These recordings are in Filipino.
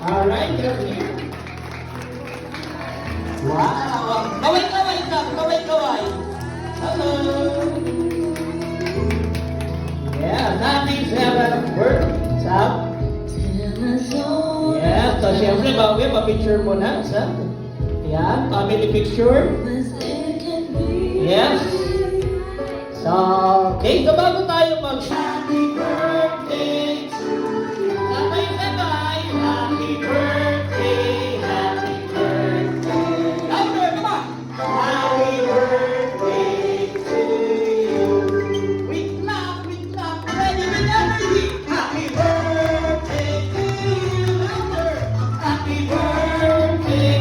Alright, you're here. Wow! Kaway-kaway ka! Kaway-kaway! Hello! Yeah, nothing's ever work. Sa? Yeah, so syempre, bawi, pa-picture mo na. Sa? Yan, family picture. Yes. So, okay, so bago tayo mag-happy birthday to you. Tatay, tatay, happy birthday, happy birthday. Louder, come on. Happy birthday to you. We clap, ready with energy. Happy birthday to you. Louder. Happy birthday.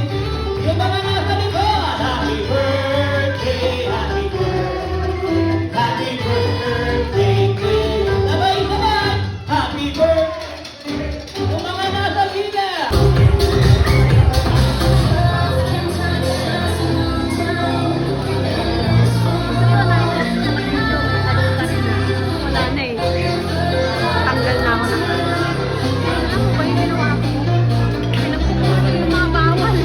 Yung mga nasa likod, happy birthday, happy birthday. Happy birthday to you. Sabay-sabay. Happy birthday. Yung mga nasa gila. Wala na eh. Tanggal na ako ng ano ba yung ginawa ko? Pinagpupunan yung mga bawal.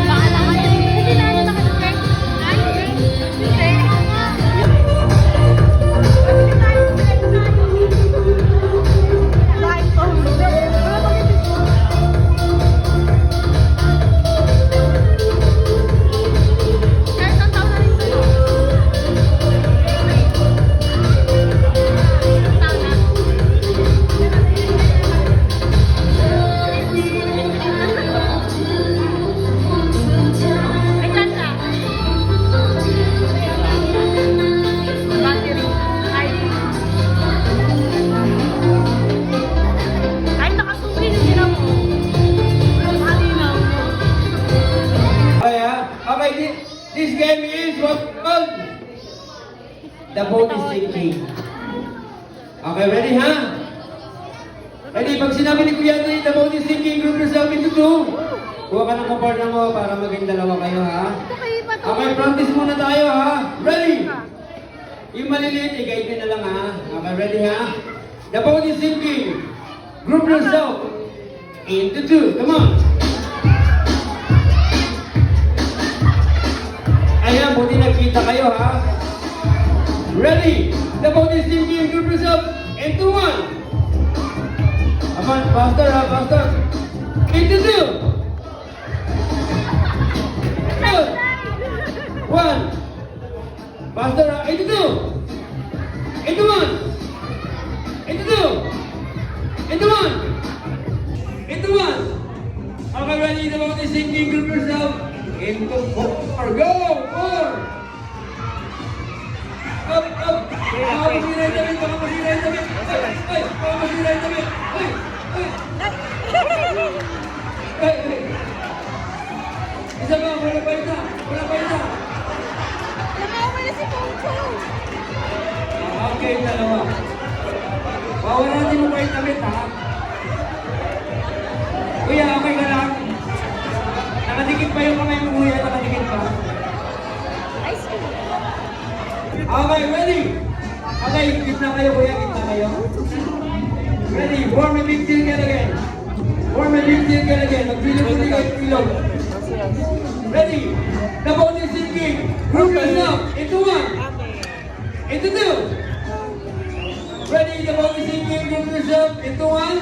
Bahala ka yan. Hindi na yun nakasipek. Ay, hindi. Live phone. Wala pa kasi po. Kahit ang taon na rin sa'yo. May tanda. Battery. Ay, nakasukin yung sila mo. Malinaw mo. Okay, okay, this game is what's called the boat is sinking. Okay, ready, ha? Ready, pag sinabi ni Kuya Andre, the boat is sinking, group yourself into two. Kuha ka ng kapartner mo para maging dalawa kayo, ha? Ito kayo pa to. Okay, practice muna tayo, ha? Ready? Yung maliliit, i-guide nyo na lang, ha? Okay, ready, ha? The boat is sinking. Group yourself into two. Come on. Ayan, buti nagkita kayo, ha? Ready? The boat is sinking. Group yourself into one. Come on, faster, ha? Faster. Into two. Good. One. Faster, ha? Into two. Into one. Into two. Into one. Into one. Okay, ready? The boat is sinking. Group yourself into four. Go. Four. Up, up. Baka masira yung damit. Baka masira yung damit. Ay, baka masira yung damit. Ay, ay. Ay, ay. Isa ba? Wala pa isa. Wala pa isa. Nakawa na si Poncho. Okay, dalawa. Bawal natin mo pa yung damit, ha? Kuya, okay ka lang? Nakadikit pa yung kamay mo, kuya. Nakadikit pa. Ice cream. Okay, ready? Okay, gitna kayo, kuya. Gitna kayo. Ready? Form a big circle again. Form a big circle again. Magbilog-bilog kayo ilog. Ready? The boat is sinking. Group yourself into one. Into two. Ready? The boat is sinking. Group yourself into one.